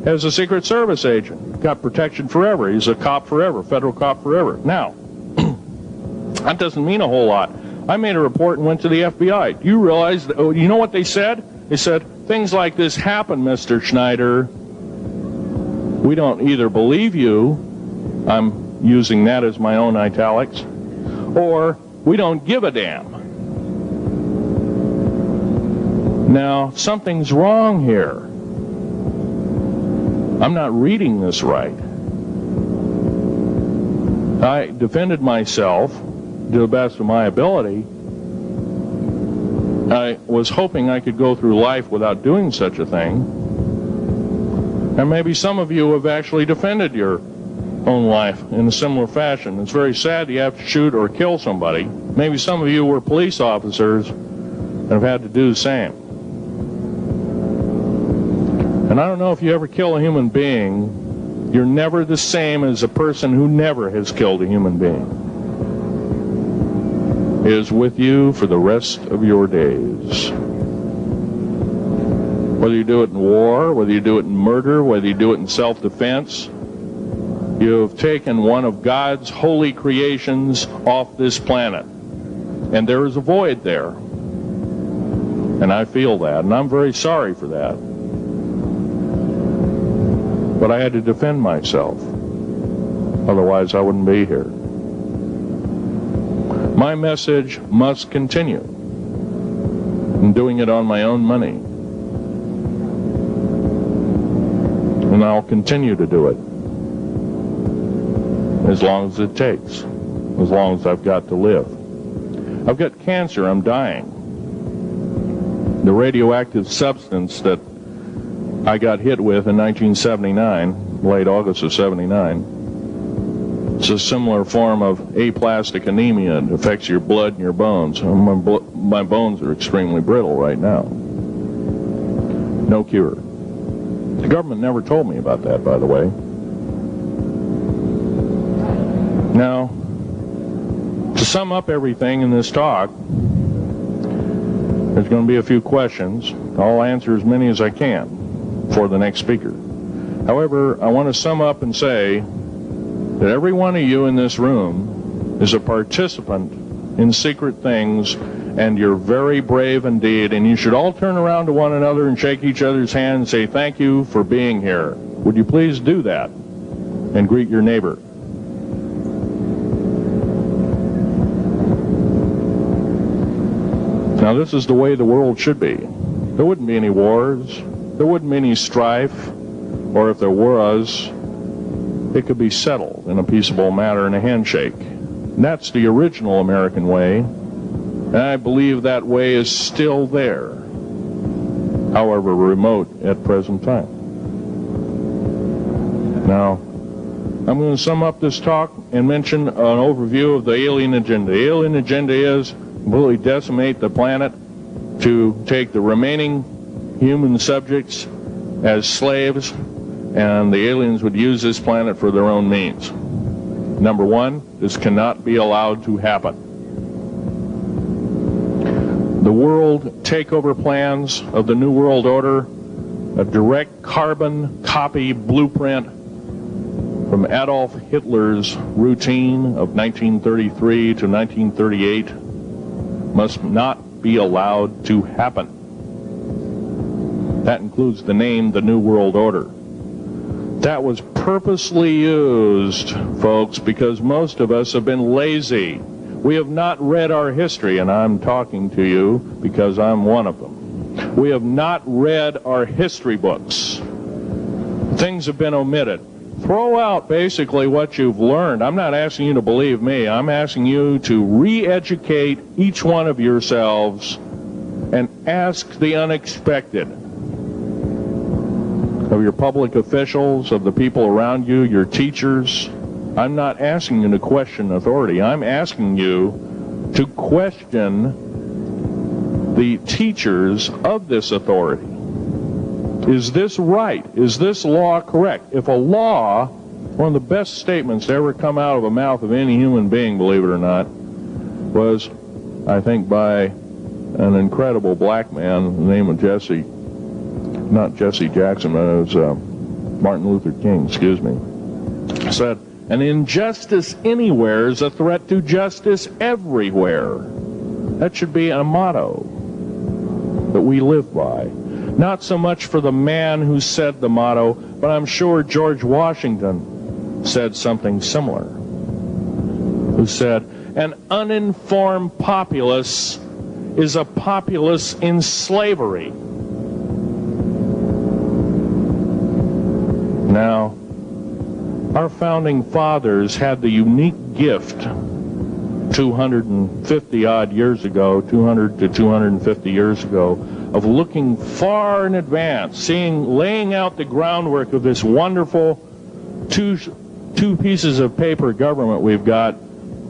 as a Secret Service agent. Got protection forever. He's a cop forever, federal cop forever. Now, that doesn't mean a whole lot. I made a report and went to the FBI. Do you realize, you know what they said? They said, things like this happen, Mr. Schneider. We don't either believe you, I'm using that as my own italics, or we don't give a damn. Now, something's wrong here. I'm not reading this right. I defended myself to the best of my ability. I was hoping I could go through life without doing such a thing. And maybe some of you have actually defended your own life in a similar fashion. It's very sad you have to shoot or kill somebody. Maybe some of you were police officers and have had to do the same. And I don't know if you ever kill a human being, you're never the same as a person who never has killed a human being. It is with you for the rest of your days. Whether you do it in war, whether you do it in murder, whether you do it in self-defense, you have taken one of God's holy creations off this planet. And there is a void there. And I feel that, and I'm very sorry for that. But I had to defend myself. Otherwise, I wouldn't be here. My message must continue. I'm doing it on my own money. And I'll continue to do it. As long as it takes. As long as I've got to live. I've got cancer. I'm dying. The radioactive substance that I got hit with in 1979, late August of 79, it's a similar form of aplastic anemia. It affects your blood and your bones. My bones are extremely brittle right now. No cure. The government never told me about that, by the way. Now, to sum up everything in this talk, there's going to be a few questions. I'll answer as many as I can for the next speaker. However, I want to sum up and say that every one of you in this room is a participant in secret things, and you're very brave indeed, and you should all turn around to one another and shake each other's hand and say thank you for being here. Would you please do that and greet your neighbor? Now, this is the way the world should be. There wouldn't be any wars. There wouldn't be any strife. Or if there was, it could be settled in a peaceable manner in a handshake. And that's the original American way. And I believe that way is still there, however remote at present time. Now, I'm going to sum up this talk and mention an overview of the alien agenda. The alien agenda is completely decimate the planet, to take the remaining human subjects as slaves, and the aliens would use this planet for their own means. Number one, this cannot be allowed to happen. The world takeover plans of the New World Order, a direct carbon copy blueprint from Adolf Hitler's routine of 1933 to 1938, must not be allowed to happen. That includes the name, the New World Order. That was purposely used, folks, because most of us have been lazy. We have not read our history, and I'm talking to you because I'm one of them. We have not read our history books. Things have been omitted. Throw out basically what you've learned. I'm not asking you to believe me. I'm asking you to re-educate each one of yourselves and ask the unexpected of your public officials, of the people around you, your teachers. I'm not asking you to question authority. I'm asking you to question the teachers of this authority. Is this right? Is this law correct? If a law, one of the best statements to ever come out of the mouth of any human being, believe it or not, was, I think, by an incredible black man, the name of not Jesse Jackson, but it was Martin Luther King, excuse me, said, an injustice anywhere is a threat to justice everywhere. That should be a motto that we live by. Not so much for the man who said the motto, but I'm sure George Washington said something similar, who said, an uninformed populace is a populace in slavery. Now, our founding fathers had the unique gift 250 odd years ago, 200 to 250 years ago, of looking far in advance, laying out the groundwork of this wonderful two pieces of paper government we've got,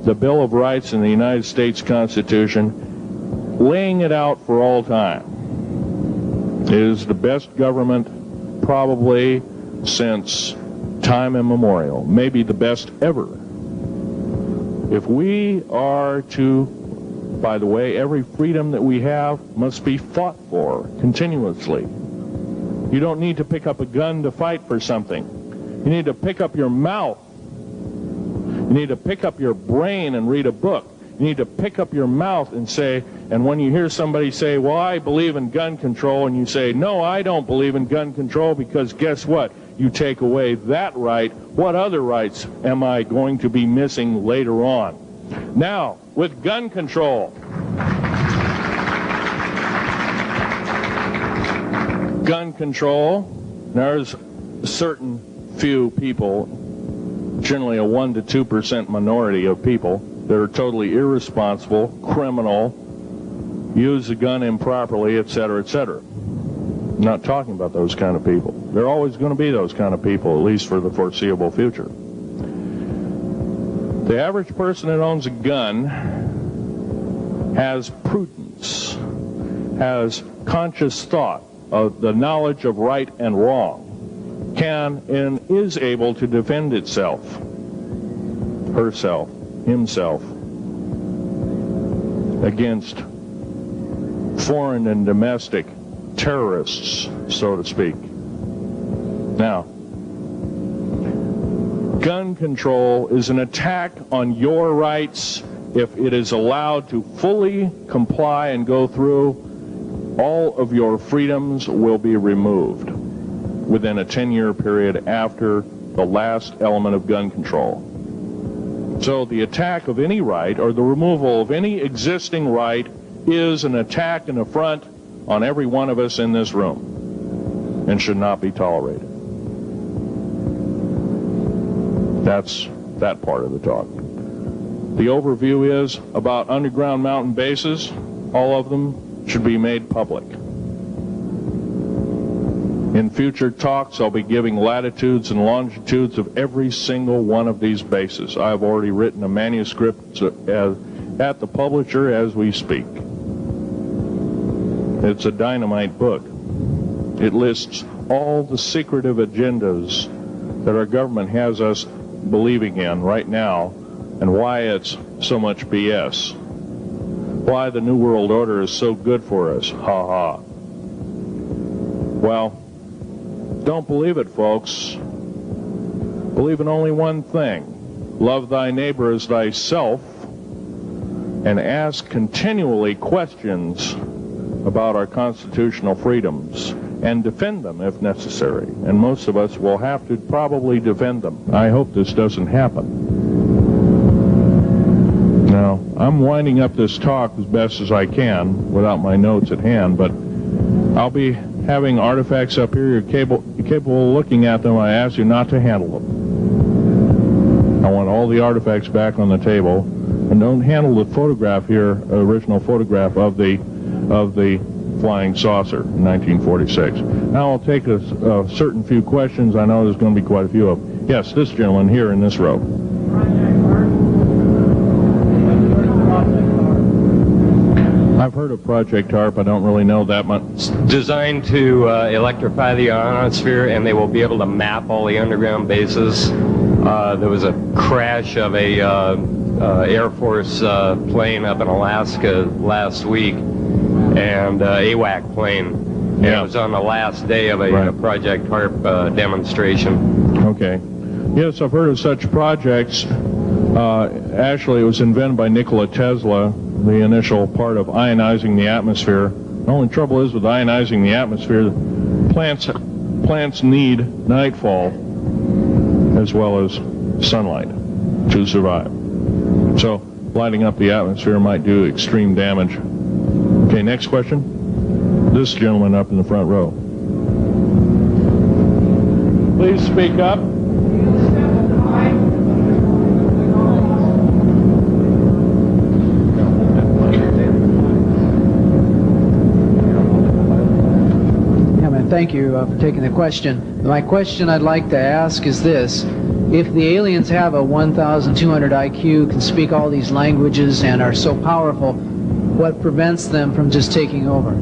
the Bill of Rights and the United States Constitution, laying it out for all time. It is the best government probably since time immemorial, maybe the best ever. If we are to, by the way, every freedom that we have must be fought for continuously. You don't need to pick up a gun to fight for something. You need to pick up your mouth. You need to pick up your brain and read a book. You need to pick up your mouth and say, and when you hear somebody say, well, I believe in gun control, and you say, no, I don't believe in gun control, because guess what? You take away that right. What other rights am I going to be missing later on? Now, with gun control. Gun control, there's a certain few people, generally a 1 to 2% minority of people, that are totally irresponsible, criminal, use the gun improperly, etc., etc. I'm not talking about those kind of people. There are always going to be those kind of people, at least for the foreseeable future. The average person that owns a gun has prudence, has conscious thought of the knowledge of right and wrong, can and is able to defend itself, herself, himself, against foreign and domestic terrorists, so to speak. Now, gun control is an attack on your rights. If it is allowed to fully comply and go through, all of your freedoms will be removed within a 10-year period after the last element of gun control. So the attack of any right, or the removal of any existing right, is an attack and affront on every one of us in this room, and should not be tolerated. That's that part of the talk. The overview is about underground mountain bases. All of them should be made public. In future talks, I'll be giving latitudes and longitudes of every single one of these bases. I've already written a manuscript at the publisher as we speak. It's a dynamite book. It lists all the secretive agendas that our government has us believing in right now, and why it's so much BS. Why the New World Order is so good for us. Ha ha. Well, don't believe it, folks. Believe in only one thing. Love thy neighbor as thyself, and ask continually questions about our constitutional freedoms, and defend them if necessary. And most of us will have to probably defend them. I hope this doesn't happen. Now, I'm winding up this talk as best as I can without my notes at hand, but I'll be having artifacts up here. You're capable of looking at them. I ask you not to handle them. I want all the artifacts back on the table, and don't handle the photograph here, original photograph of the flying saucer in 1946. Now I'll take a certain few questions. I know there's going to be quite a few of them. Yes, this gentleman here in this row. I've heard of Project HARP. I don't really know that much. It's designed to electrify the ionosphere, and they will be able to map all the underground bases. There was a crash of a Air Force plane up in Alaska last week, and AWAC plane. Yeah. It was on the last day of a Project HARP demonstration. Okay. Yes, I've heard of such projects. Actually, it was invented by Nikola Tesla, the initial part of ionizing the atmosphere. The only trouble is with ionizing the atmosphere, plants need nightfall as well as sunlight to survive. So lighting up the atmosphere might do extreme damage. Okay, next question. This gentleman up in the front row. Please speak up. Thank you for taking the question. My question I'd like to ask is this. If the aliens have a 1,200 IQ, can speak all these languages, and are so powerful, what prevents them from just taking over?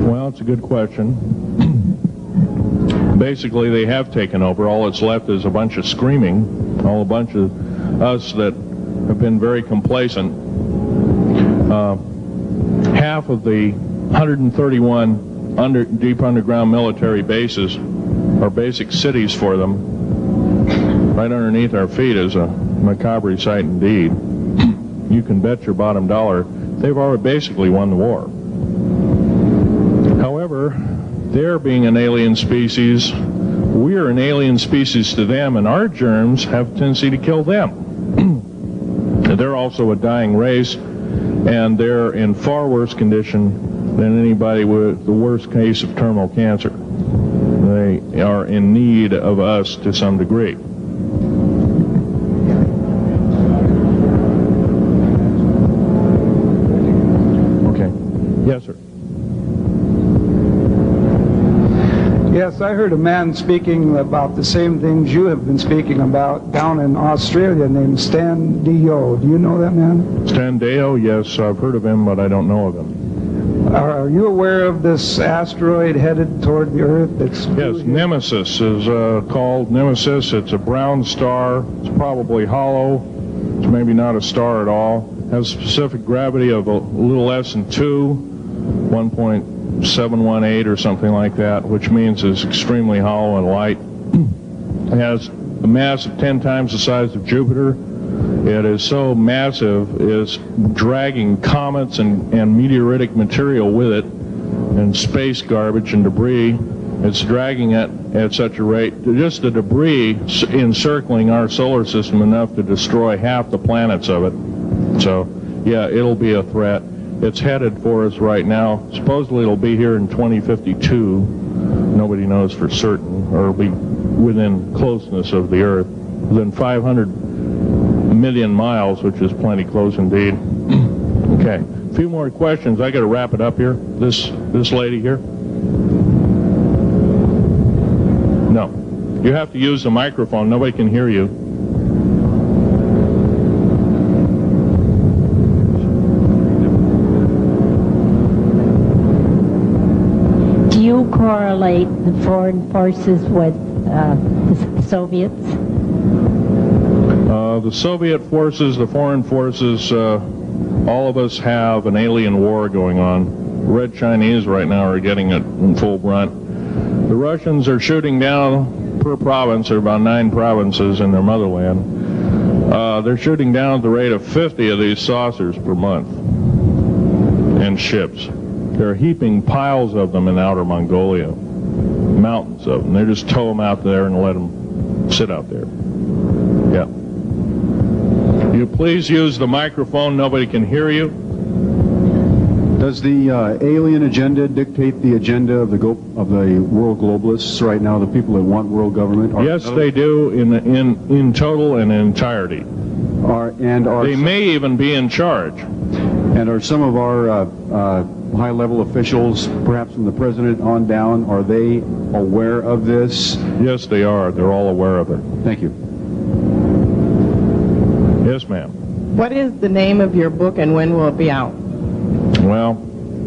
Well, it's a good question. Basically, they have taken over. All that's left is a bunch of screaming, a bunch of us that have been very complacent. Half of the 131 deep underground military bases are basic cities for them. Right underneath our feet is a macabre sight indeed. You can bet your bottom dollar they've already basically won the war. However, they're being an alien species. We're an alien species to them, and our germs have a tendency to kill them. They're also a dying race, and they're in far worse condition than anybody with the worst case of terminal cancer. They are in need of us to some degree. Okay. Yes, sir. Yes, I heard a man speaking about the same things you have been speaking about down in Australia named Stan Deyo. Do you know that man? Stan Deyo, yes, I've heard of him, but I don't know of him. Are you aware of this asteroid headed toward the Earth? Yes, Nemesis is called Nemesis. It's a brown star. It's probably hollow. It's maybe not a star at all. Has specific gravity of a little less than 1.718 or something like that, which means it's extremely hollow and light. It has a mass of 10 times the size of Jupiter. It is so massive, it's dragging comets and meteoritic material with it, and space garbage and debris. It's dragging it at such a rate, just the debris encircling our solar system enough to destroy half the planets of it. So, yeah, it'll be a threat. It's headed for us right now. Supposedly it'll be here in 2052. Nobody knows for certain, or it'll be within closeness of the Earth, within 500 million miles, which is plenty close indeed. Okay, a few more questions. I got to wrap it up here. This lady here. No, you have to use the microphone. Nobody can hear you. Do you correlate the foreign forces with the Soviets? The Soviet forces, the foreign forces, all of us have an alien war going on. The Red Chinese right now are getting it in full brunt. The Russians are shooting down per province. There are about 9 provinces in their motherland. They're shooting down at the rate of 50 of these saucers per month and ships. They're heaping piles of them in outer Mongolia, mountains of them. They just tow them out there and let them sit out there. Yeah. You please use the microphone. Nobody can hear you. Does the alien agenda dictate the agenda of the world globalists right now? The people that want world government? Yes, they do in total and entirety. They may even be in charge. And are some of our high-level officials, perhaps from the president on down, are they aware of this? Yes, they are. They're all aware of it. Thank you. Yes, ma'am. What is the name of your book and when will it be out? Well,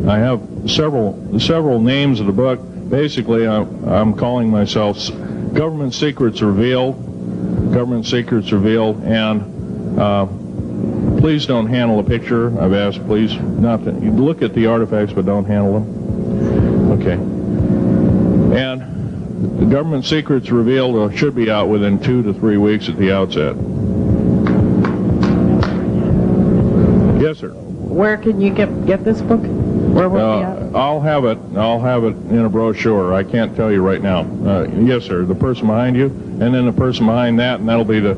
I have several names of the book. Basically, I'm calling myself Government Secrets Revealed. Government Secrets Revealed, and please don't handle a picture. I've asked, please, not to look at the artifacts, but don't handle them. Okay. And the Government Secrets Revealed should be out within 2 to 3 weeks at the outset. Yes, sir. Where can you get this book? Where will it be out? I'll have it in a brochure. I can't tell you right now. Yes, sir. The person behind you, and then the person behind that, and that'll be the...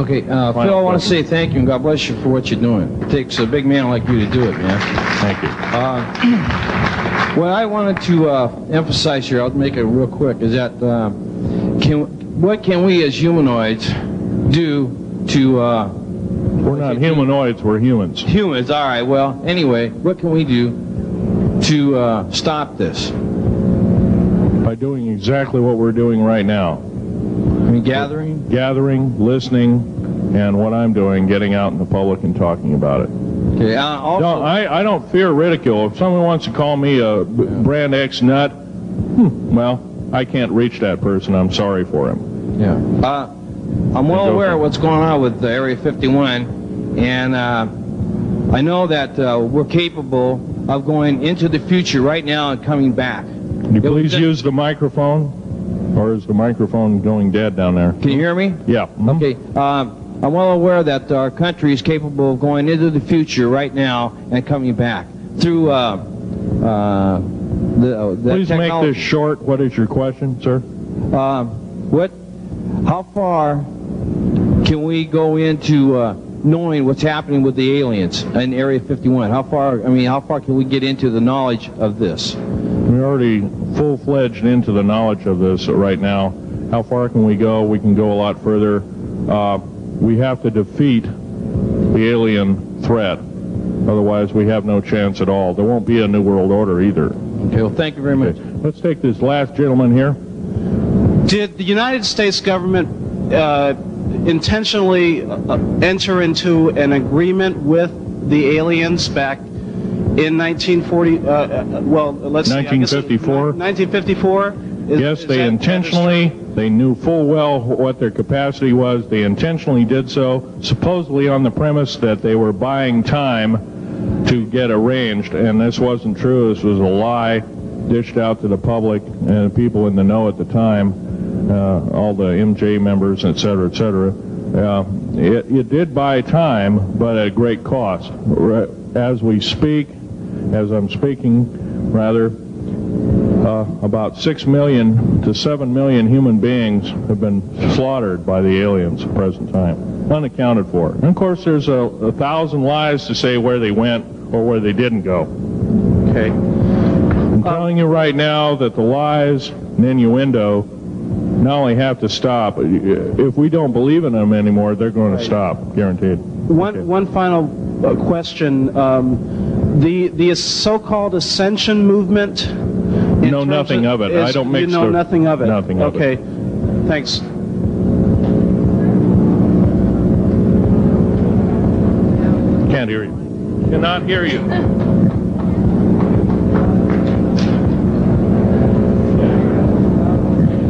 Okay, Phil, I want to say thank you and God bless you for what you're doing. It takes a big man like you to do it, man. Thank you. What I wanted to emphasize here, I'll make it real quick, is that what can we as humanoids do to... we're not humanoids, we're humans. Humans, all right. Well, anyway, what can we do to stop this? By doing exactly what we're doing right now. I mean, gathering, listening, and what I'm doing, getting out in the public and talking about it. Okay. Also, I don't fear ridicule. If someone wants to call me a brand X nut, well, I can't reach that person. I'm sorry for him. Yeah. I'm well aware of what's going on with Area 51, and I know that we're capable of going into the future right now and coming back. Can you please use the microphone? Or is the microphone going dead down there? Can you hear me? Yeah. Okay. I'm well aware that our country is capable of going into the future right now and coming back through the Please make this short. What is your question, sir? How far can we go into knowing what's happening with the aliens in Area 51? How far can we get into the knowledge of this? We're already full-fledged into the knowledge of this right now. How far can we go? We can go a lot further. We have to defeat the alien threat. Otherwise, we have no chance at all. There won't be a New World Order either. Okay, well, thank you very much. Let's take this last gentleman here. Did the United States government intentionally enter into an agreement with the aliens back in 1940, let's see, 1954? 1954? Yes, they intentionally, they knew full well what their capacity was. They intentionally did so, supposedly on the premise that they were buying time to get arranged, and this wasn't true. This was a lie dished out to the public and people in the know at the time, all the MJ members, et cetera, et cetera. It did buy time, but at a great cost. As we speak, as I'm speaking, rather, about 6 million to 7 million human beings have been slaughtered by the aliens at the present time, unaccounted for. And of course, there's 1,000 lies to say where they went or where they didn't go. Okay. I'm telling you right now that the lies and innuendo not only have to stop, if we don't believe in them anymore, they're going to stop, guaranteed. One final question. The so-called ascension movement. Know nothing of it. I don't mix. You know nothing of it. Nothing of it. Okay. Thanks. Can't hear you. Cannot hear you.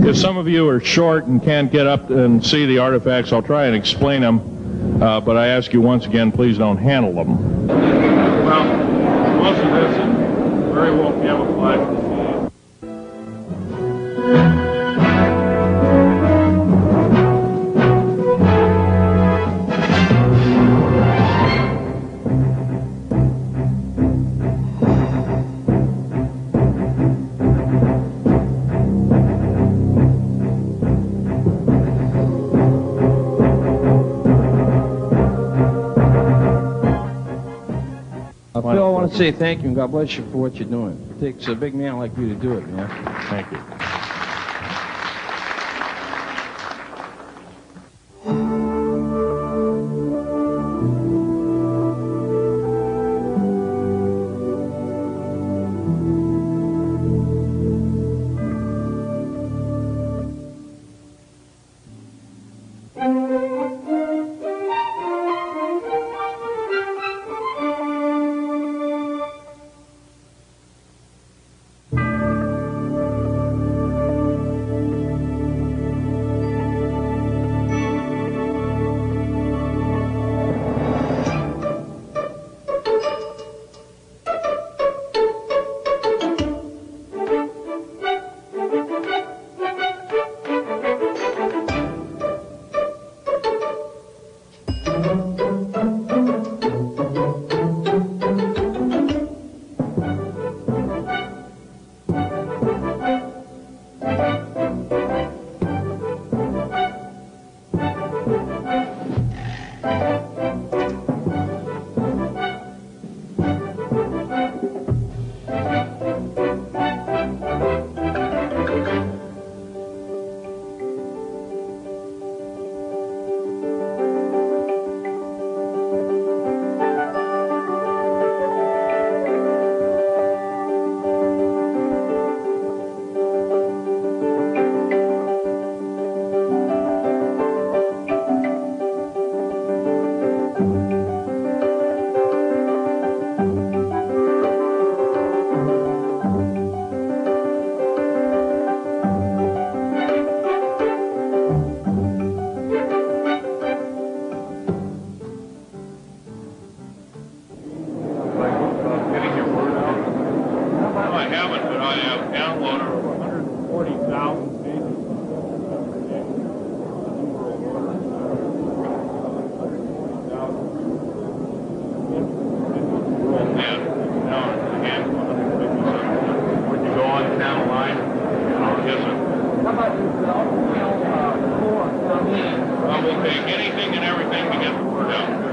If some of you are short and can't get up and see the artifacts, I'll try and explain them. But I ask you once again, please don't handle them. Well, most of this is very well camouflaged. Phil, I want to say thank you and God bless you for what you're doing. It takes a big man like you to do it, man. Thank you. We'll take anything and everything to get the word out.